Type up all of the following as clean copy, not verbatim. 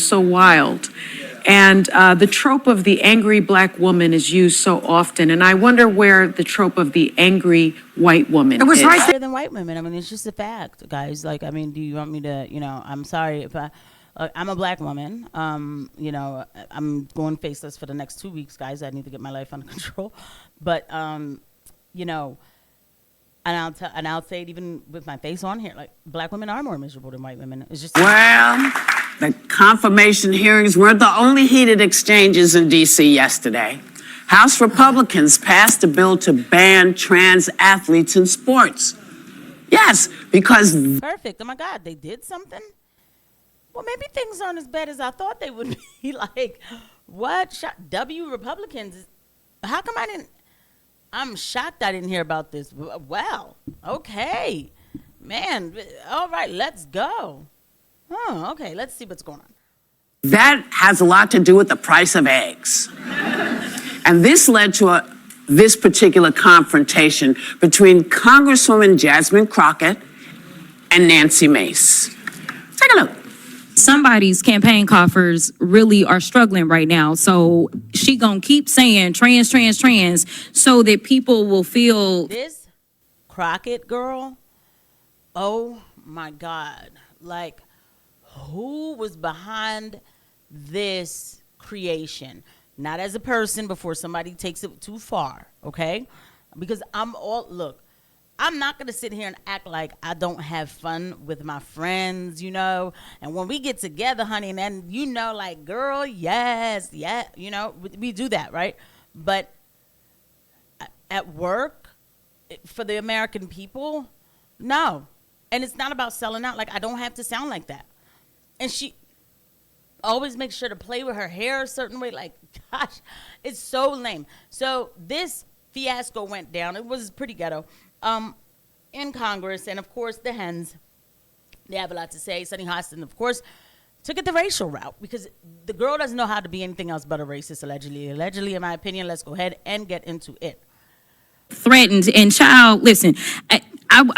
so wild. And the trope of the angry black woman is used so often. And I wonder where the trope of the angry white woman is. Right there than white women. I mean, it's just a fact, guys. Like, I mean, do you want me to, I'm sorry if I'm a black woman. I'm going faceless for the next 2 weeks, guys. I need to get my life under control. But, and I'll say it even with my face on here, like, black women are more miserable than white women. It's just... Well, the confirmation hearings weren't the only heated exchanges in D.C. yesterday. House Republicans passed a bill to ban trans athletes in sports. Yes, because... Perfect. Oh, my God, they did something? Well, maybe things aren't as bad as I thought they would be. Like, what? Republicans? How come I didn't... I'm shocked I didn't hear about this. Well, okay. Man, all right, let's go. Oh, okay, let's see what's going on. That has a lot to do with the price of eggs. And this led to this particular confrontation between Congresswoman Jasmine Crockett and Nancy Mace. Take a look. Somebody's campaign coffers really are struggling right now. So she gonna keep saying trans, trans, trans so that people will feel... This Crockett girl, oh my God. Like, who was behind this creation? Not as a person before somebody takes it too far, okay? Because look, I'm not gonna sit here and act like I don't have fun with my friends, and when we get together, honey, and then, like, girl, yes, yeah, we do that, right? But at work, for the American people, no. And it's not about selling out. Like, I don't have to sound like that. And she always makes sure to play with her hair a certain way. Like, gosh, it's so lame. So this fiasco went down. It was pretty ghetto in Congress. And, of course, the hens, they have a lot to say. Sunny Hostin, of course, took it the racial route because the girl doesn't know how to be anything else but a racist, allegedly. Allegedly, in my opinion, let's go ahead and get into it. Threatened. And child, listen, I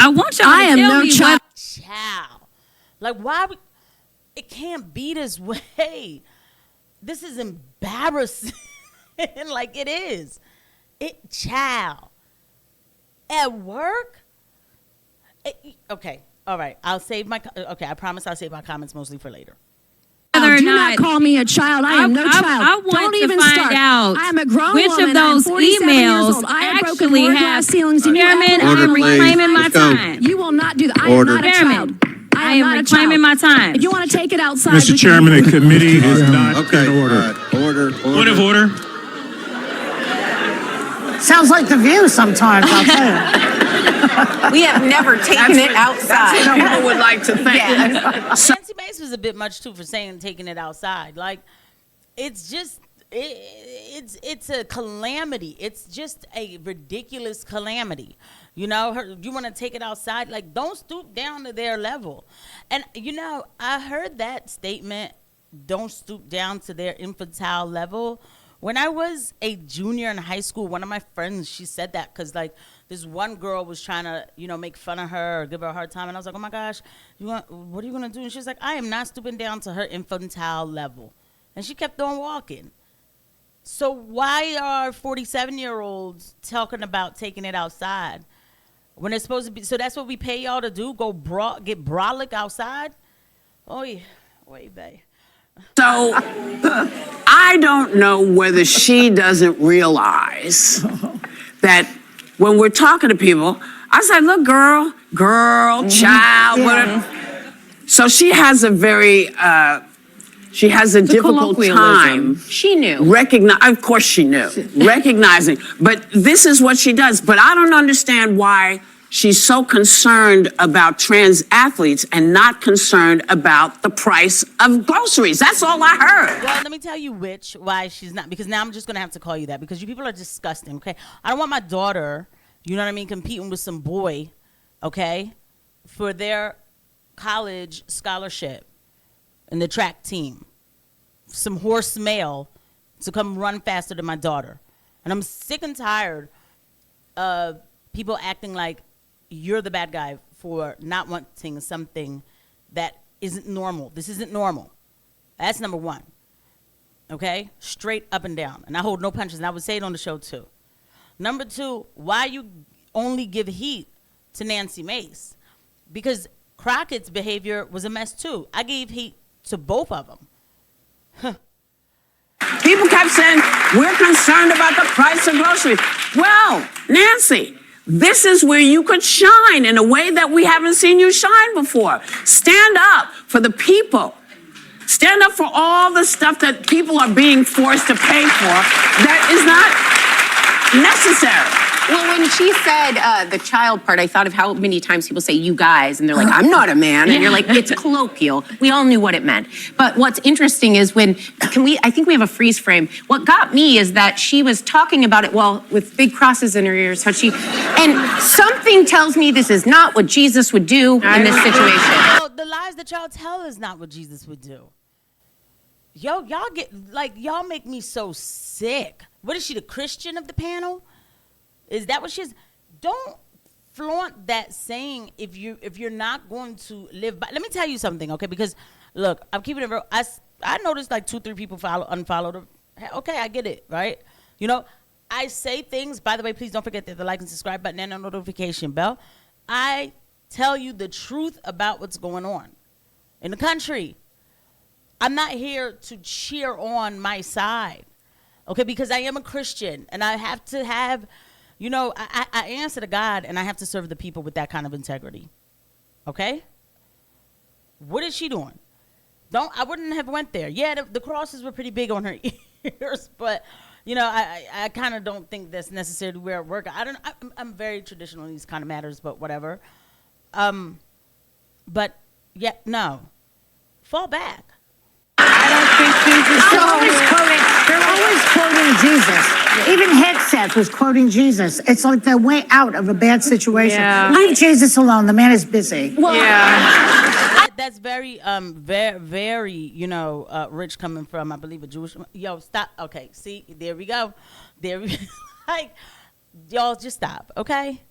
want y'all to tell me what... Child. Like, why... It can't be this way. This is embarrassing. Like, it is. Child. At work? Okay. All right. I promise I'll save my comments mostly for later. Do not call me a child. I am no child. I want Don't to even find start. out I am a grown which woman. of those emails I have broken actually more have... glass ceilings than you Chairman, have. I am reclaiming my time. You will not do that. I am not a child. I am reclaiming my time. If you want to take it outside... Mr. Chairman, the committee is not in order. Order. Point of order. Sounds like The View sometimes, I'll tell you. We have never taken it outside. That's what people would like to think. Nancy Mace was a bit much, too, for saying taking it outside. Like, it's just... It's a calamity. It's just a ridiculous calamity. You want to take it outside? Like, don't stoop down to their level. And, I heard that statement, don't stoop down to their infantile level. When I was a junior in high school, one of my friends, she said that because, like, this one girl was trying to, make fun of her or give her a hard time. And I was like, oh, my gosh, what are you going to do? And she was like, I am not stooping down to her infantile level. And she kept on walking. So why are 47-year-olds talking about taking it outside when it's supposed to be? So that's what we pay y'all to do? Go get brolic outside? Oh, yeah. Wait, babe. So I don't know whether she doesn't realize that when we're talking to people, I say, look, girl, child, whatever. So she has a very... She has a difficult time. She knew. Of course she knew. Recognizing. But this is what she does. But I don't understand why she's so concerned about trans athletes and not concerned about the price of groceries. That's all I heard. Well, let me tell you why she's not. Because now I'm just going to have to call you that. Because you people are disgusting, okay? I don't want my daughter, competing with some boy, okay, for their college scholarship. In the track team, some horse male to come run faster than my daughter. And I'm sick and tired of people acting like you're the bad guy for not wanting something that isn't normal. This isn't normal. That's number one. Okay? Straight up and down. And I hold no punches, and I would say it on the show too. Number two, why you only give heat to Nancy Mace? Because Crockett's behavior was a mess too. I gave heat to both of them. People kept saying, we're concerned about the price of groceries. Well, Nancy, this is where you could shine in a way that we haven't seen you shine before. Stand up for the people. Stand up for all the stuff that people are being forced to pay for that is not necessary. Well, when she said the child part, I thought of how many times people say "you guys," and they're like, "I'm not a man," and you're like, "It's colloquial." We all knew what it meant. But what's interesting is I think we have a freeze frame. What got me is that she was talking about it with big crosses in her ears. And something tells me this is not what Jesus would do in this situation. Well, the lies that y'all tell is not what Jesus would do. Y'all make me so sick. What is she, the Christian of the panel? Is that what she is? Don't flaunt that saying if you're not going to live by. Let me tell you something, okay? Because look, I'm keeping it real. I noticed like 2-3 people unfollowed her. Okay, I get it, right? You know, I say things. By the way, please don't forget the like and subscribe button and the notification bell. I tell you the truth about what's going on in the country. I'm not here to cheer on my side, okay? Because I am a Christian, and I have to have. You know, I answer to God, and I have to serve the people with that kind of integrity. Okay? What is she doing? I wouldn't have went there. Yeah, the crosses were pretty big on her ears, but you know, I kind of don't think that's necessarily where it works. I'm very traditional in these kind of matters, but whatever. But yeah, no, fall back. I don't think Jesus. They're always quoting Jesus. Even Hegseth was quoting Jesus. It's like their way out of a bad situation. Yeah. Leave Jesus alone. The man is busy. Yeah. That's very, very, you know, rich coming from, I believe, a Jewish. Yo, stop. Okay, see, there we go. Like, y'all just stop, okay?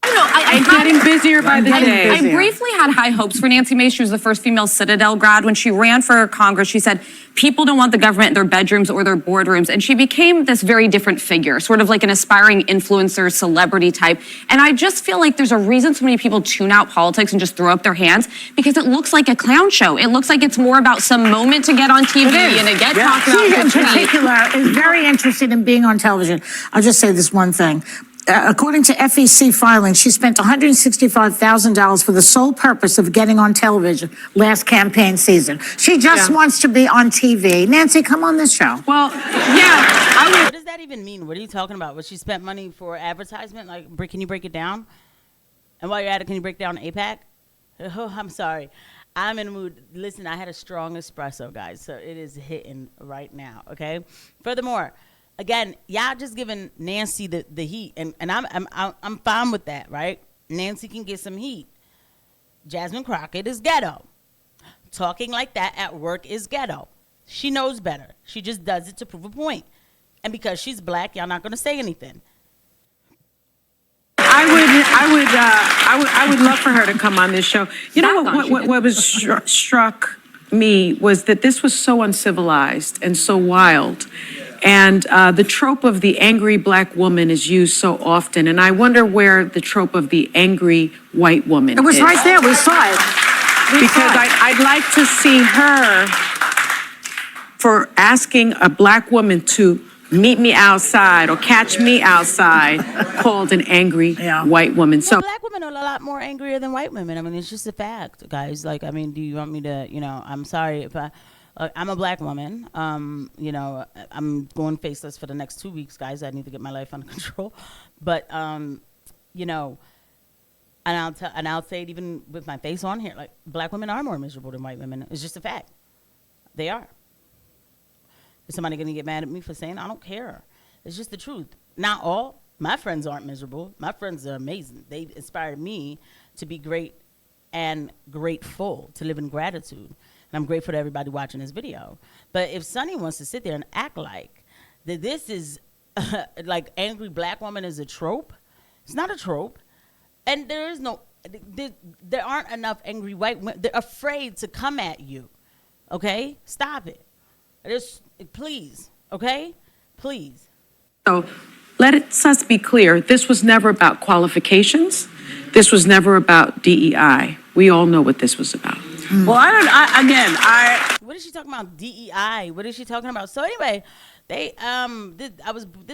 I'm getting busier by the day. I briefly had high hopes for Nancy Mace. She was the first female Citadel grad. When she ran for Congress, she said, people don't want the government in their bedrooms or their boardrooms. And she became this very different figure, sort of like an aspiring influencer, celebrity type. And I just feel like there's a reason so many people tune out politics and just throw up their hands, because it looks like a clown show. It looks like it's more about some moment to get on TV and to get talked about. She, in particular, is very interested in being on television. I'll just say this one thing. According to FEC filings, she spent $165,000 for the sole purpose of getting on television last campaign season. She just wants to be on TV. Nancy, come on this show. Well, yeah, What does that even mean? What are you talking about? What she spent money for advertisement? Like, can you break it down? And while you're at it, can you break down APAC? Oh, I'm sorry. I'm in the mood. Listen, I had a strong espresso, guys, so it is hitting right now, okay? Furthermore, again, y'all just giving Nancy the heat, and I'm fine with that, right? Nancy can get some heat. Jasmine Crockett is ghetto. Talking like that at work is ghetto. She knows better. She just does it to prove a point. And because she's black, y'all not gonna say anything. I would love for her to come on this show. You know what was struck me was that this was so uncivilized and so wild. And the trope of the angry black woman is used so often. And I wonder where the trope of the angry white woman is. It was right there. We saw it. Because I'd like to see her for asking a black woman to meet me outside or catch me outside called an angry white woman. So black women are a lot more angrier than white women. I mean, it's just a fact, guys. Like, I mean, do you want me to, you know, I'm sorry if I'm a black woman. You know, I'm going faceless for the next 2 weeks, guys. I need to get my life under control. But, you know, and I'll say it even with my face on here, like, black women are more miserable than white women. It's just a fact. They are. Is somebody going to get mad at me for saying I don't care? It's just the truth. Not all. My friends aren't miserable. My friends are amazing. They inspired me to be great and grateful, to live in gratitude. And I'm grateful to everybody watching this video. But if Sonny wants to sit there and act like that this is like angry black woman is a trope, it's not a trope. And there is no, there aren't enough angry white women. They're afraid to come at you. Okay? Stop it. Just, please. Okay? Please. So let's be clear, this was never about qualifications. This was never about DEI. We all know what this was about. Well, What is she talking about? DEI. What is she talking about? So anyway, this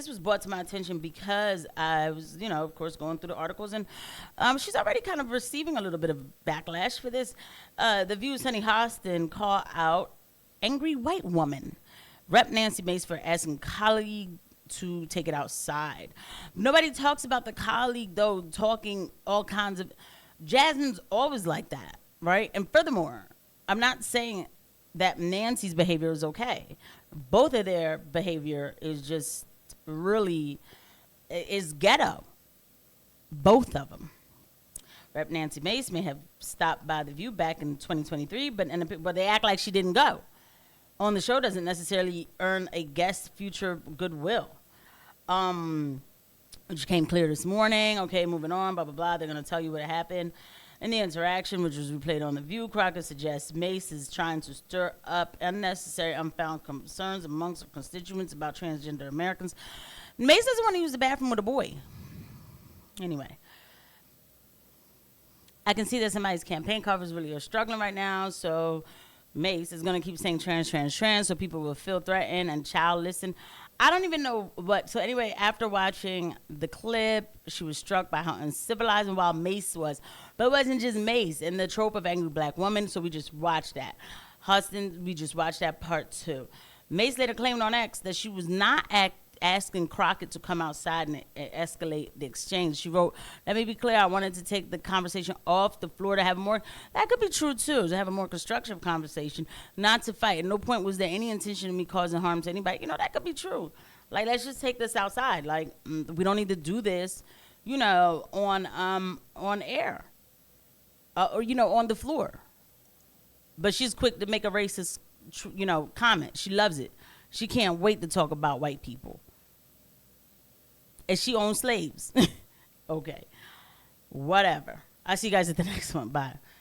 was brought to my attention because I was, of course, going through the articles, and she's already kind of receiving a little bit of backlash for this. The View's Honey Hostin called out angry white woman, Rep Nancy Mace, for asking colleague to take it outside. Nobody talks about the colleague though, talking all kinds of. Jasmine's always like that, right? And furthermore, I'm not saying that Nancy's behavior is okay. Both of their behavior is just really is ghetto. Both of them. Rep Nancy Mace may have stopped by the View back in 2023, but they act like she didn't go. On the show doesn't necessarily earn a guest future goodwill. Which came clear this morning. Okay, moving on, blah, blah, blah. They're going to tell you what happened. In the interaction, which was replayed on The View, Crocker suggests Mace is trying to stir up unnecessary, unfounded concerns amongst her constituents about transgender Americans. Mace doesn't want to use the bathroom with a boy. Anyway. I can see that somebody's campaign covers really are struggling right now, so Mace is going to keep saying trans, so people will feel threatened and child listen. I don't even know what. So anyway, after watching the clip, she was struck by how uncivilized and wild Mace was. But it wasn't just Mace and the trope of angry black woman, so we just watched that. Hostin, we just watched that part 2. Mace later claimed on X that she was not asking Crockett to come outside and escalate the exchange. She wrote, "Let me be clear, I wanted to take the conversation off the floor to have more," that could be true too, to have a more constructive conversation, not to fight. At no point was there any intention of me causing harm to anybody. That could be true. Like, let's just take this outside. Like, we don't need to do this, on air, or on the floor. But she's quick to make a racist, comment. She loves it. She can't wait to talk about white people. And she owns slaves. Okay. Whatever. I'll see you guys at the next one. Bye.